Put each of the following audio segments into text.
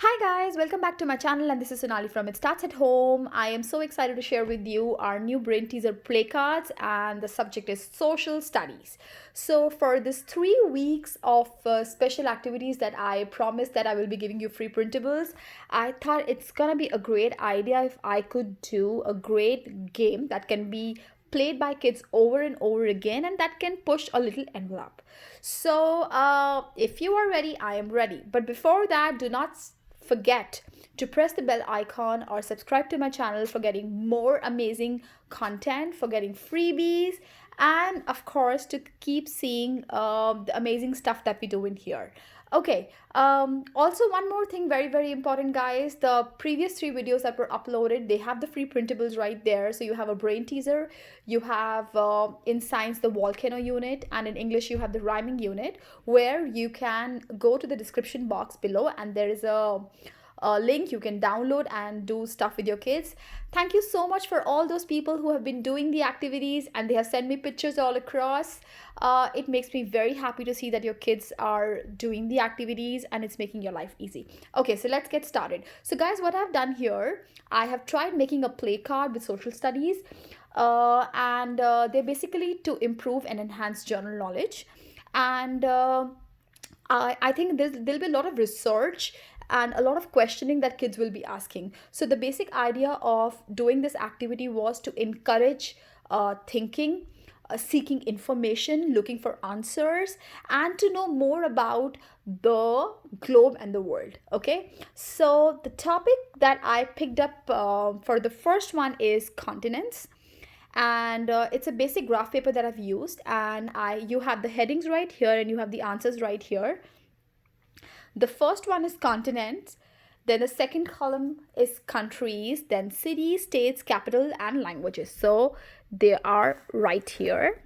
Hi guys, welcome back to my channel and this is Sonali from It Starts at Home. I am so excited to share with you our new brain teaser play cards and the subject is social studies. So for this 3 weeks of special activities that I promised that I will be giving you free printables, I thought it's gonna be a great idea if I could do a great game that can be played by kids over and over again and that can push a little envelope. So if you are ready, I am ready. But before that, do not forget to press the bell icon or subscribe to my channel for getting more amazing content, for getting freebies, and of course to keep seeing the amazing stuff that we do in here. Okay, also one more thing, very important guys, the previous 3 videos that were uploaded, they have the free printables right there. So you have a brain teaser, you have in science the volcano unit, and in English you have the rhyming unit, where you can go to the description box below and there is a link you can download and do stuff with your kids. Thank you so much for all those people who have been doing the activities and they have sent me pictures all across. It makes me very happy to see that your kids are doing the activities and it's making your life easy. Okay, so let's get started. So guys, what I've done here, I have tried making a play card with social studies, and they're basically to improve and enhance general knowledge. And I think there'll be a lot of research and a lot of questioning that kids will be asking. So the basic idea of doing this activity was to encourage thinking, seeking information, looking for answers, and to know more about the globe and the world. Okay, so the topic that I picked up for the first one is continents, and it's a basic graph paper that I've used, and I you have the headings right here and you have the answers right here. The first one is continents, then the second column is countries, then cities, states, capital, and languages. So they are right here.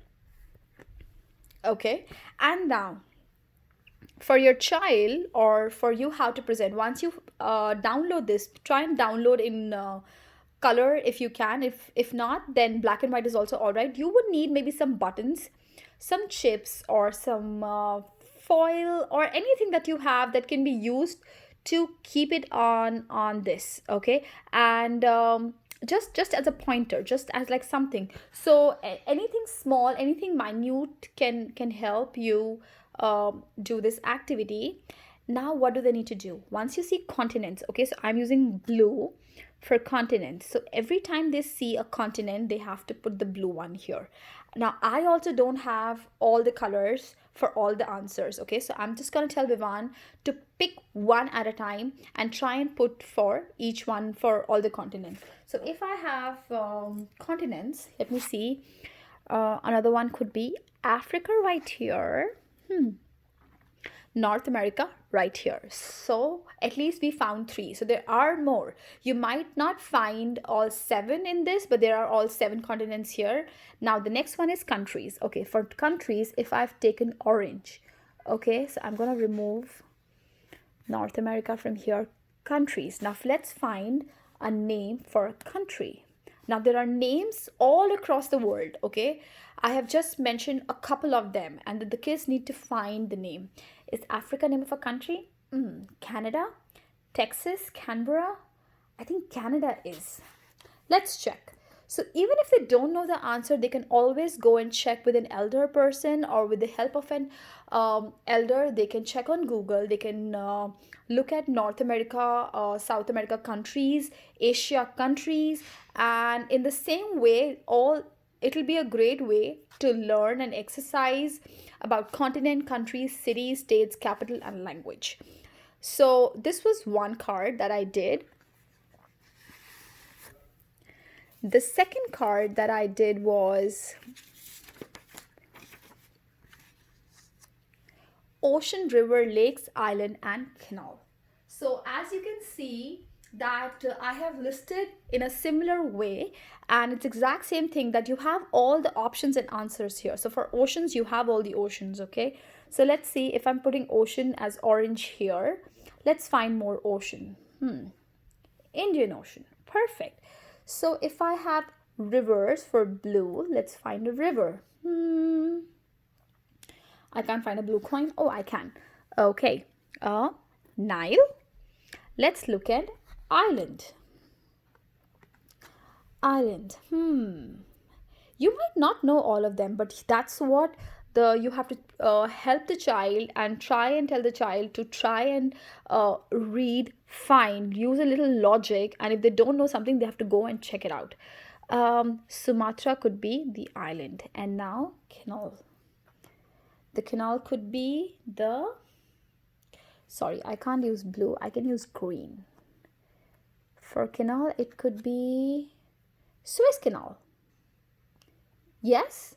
Okay, and now for your child or for you, how to present, once you download this, try and download in color if you can. If not, then black and white is also all right. You would need maybe some buttons, some chips, or some foil or anything that you have that can be used to keep it on this. Okay, and just as a pointer, just as like something. So anything small, anything minute can help you do this activity. Now what do they need to do? Once you see continents, okay, so I'm using blue for continents. So every time they see a continent, they have to put the blue one here. Now I also don't have all the colors for all the answers. Okay, so I'm just going to tell Vivan to pick one at a time and try and put for each one for all the continents. So if I have continents, let me see. Another one could be Africa right here. North America right here. So at least we found three. So there are more. You might not find all seven in this, but there are all seven continents here. Now the next one is countries. Okay, for countries, if I've taken orange, okay, so I'm gonna remove North America from here. Countries. Now let's find a name for a country. Now there are names all across the world. Okay, I have just mentioned a couple of them and the kids need to find the name. Is Africa name of a country? Canada, Texas, Canberra. I think Canada is. Let's check. So even if they don't know the answer, they can always go and check with an elder person or with the help of an elder. They can check on Google. They can look at North America, South America countries, Asia countries, and in the same way, it'll be a great way to learn and exercise about continent, countries, cities, states, capital, and language. So this was one card that I did. The second card that I did was ocean, river, lakes, island, and canal. So as you can see that I have listed in a similar way, and it's exact same thing that you have all the options and answers here. So for oceans, you have all the oceans. Okay, so let's see if I'm putting ocean as orange here. Let's find more ocean. Indian Ocean. Perfect. So if I have rivers for blue, let's find a river. I can't find a blue coin. Oh, I can. Okay. Nile. Let's look at island. Island. You might not know all of them, but that's what the you have to help the child and try and tell the child to try and read, find, use a little logic, and if they don't know something, they have to go and check it out. Sumatra could be the island, and now canal. The canal could be the, sorry, I can't use blue, I can use green. For canal, it could be Suez Canal. Yes?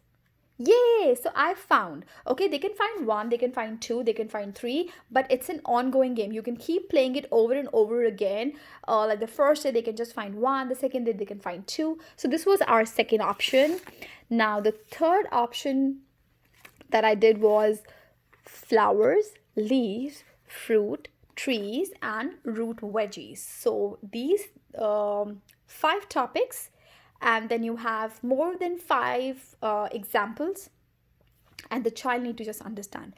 Yay! So I found. Okay, they can find one, they can find two, they can find three, but it's an ongoing game. You can keep playing it over and over again. Like the first day, they can just find one, the second day, they can find two. So this was our second option. Now, the third option that I did was flowers, leaves, fruit, trees, and root veggies. So these 5 topics, and then you have more than 5 examples, and the child need to just understand.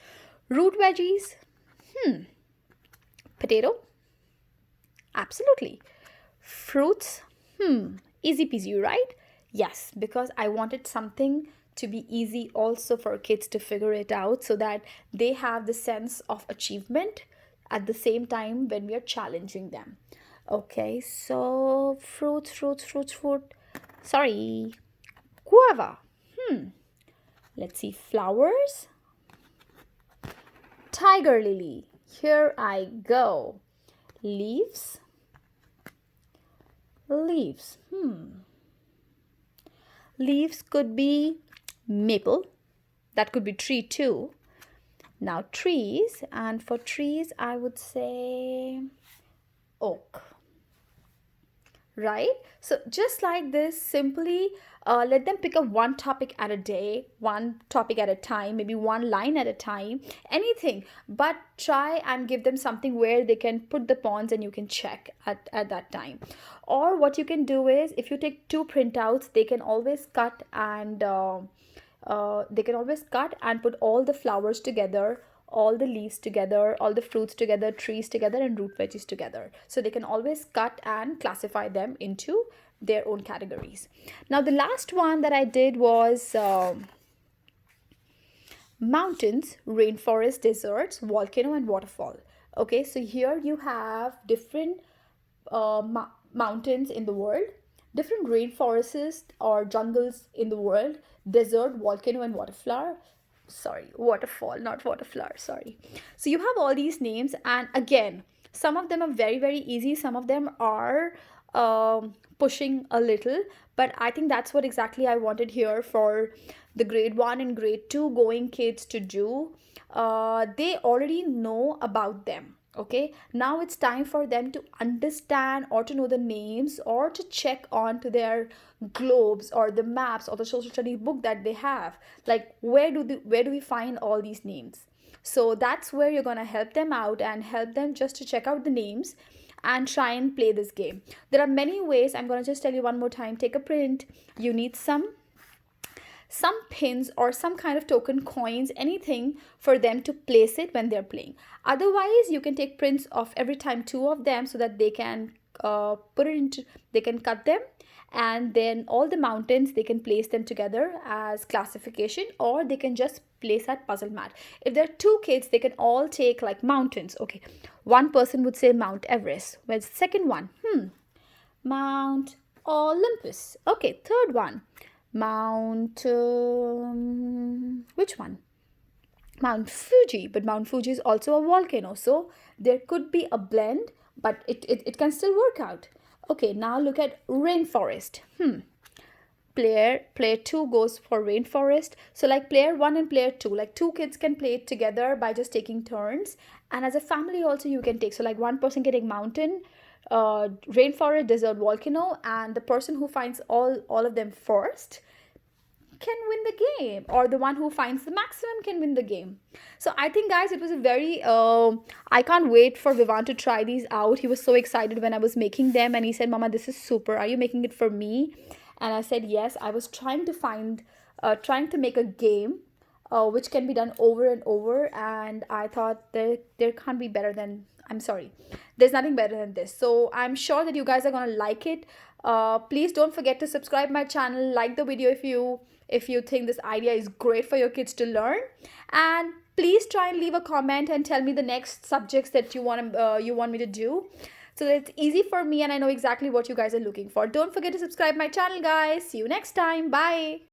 Root veggies, potato, absolutely. Fruits, easy peasy, right? Yes, because I wanted something to be easy also for kids to figure it out so that they have the sense of achievement at the same time when we are challenging them. Okay, so fruit. Sorry, guava. Let's see, flowers. Tiger lily. Here I go. Leaves. Leaves. Leaves could be maple. That could be tree too. Now trees, and for trees I would say oak. Right? So just like this, simply let them pick up one topic at a day, one topic at a time, maybe one line at a time, anything, but try and give them something where they can put the pawns and you can check at that time. Or what you can do is, if you take 2 printouts, they can always cut and put all the flowers together, all the leaves together, all the fruits together, trees together, and root veggies together. So they can always cut and classify them into their own categories. Now, the last one that I did was mountains, rainforest, deserts, volcano, and waterfall. Okay, so here you have different mountains in the world, different rainforests or jungles in the world, desert, volcano, and waterfall, not waterflower, sorry. So you have all these names, and again, some of them are very, very easy, some of them are pushing a little, but I think that's what exactly I wanted here for the grade 1 and grade 2 going kids to do. They already know about them. Okay, now it's time for them to understand or to know the names or to check on to their globes or the maps or the social study book that they have, like where do we find all these names. So that's where you're going to help them out and help them just to check out the names and try and play this game. There are many ways. I'm going to just tell you one more time. Take a print. You need some pins or some kind of token coins, anything for them to place it when they're playing. Otherwise, you can take prints of every time 2 of them so that they can they can cut them, and then all the mountains, they can place them together as classification, or they can just place that puzzle mat. If there are 2 kids, they can all take like mountains. Okay, one person would say Mount Everest. Where's the second one? Mount Olympus. Okay, third one, Mount which one? Mount Fuji. But Mount Fuji is also a volcano, so there could be a blend, but it can still work out. Okay, now look at rainforest. Player 2 goes for rainforest. So like player 1 and player 2, like 2 kids can play it together by just taking turns, and as a family also you can take. So like one person can take mountain, rainforest, desert, volcano, and the person who finds all of them first can win the game, or the one who finds the maximum can win the game. So I think, guys, it was a very I can't wait for Vivan to try these out. He was so excited when I was making them, and he said, Mama, this is super, are you making it for me? And I said yes. I was trying to make a game which can be done over and over. And I thought there can't be better than, I'm sorry, there's nothing better than this. So I'm sure that you guys are gonna like it. Please don't forget to subscribe my channel, like the video if you think this idea is great for your kids to learn, and please try and leave a comment and tell me the next subjects that you want me to do, so that it's easy for me and I know exactly what you guys are looking for. Don't forget to subscribe my channel, guys. See you next time. Bye.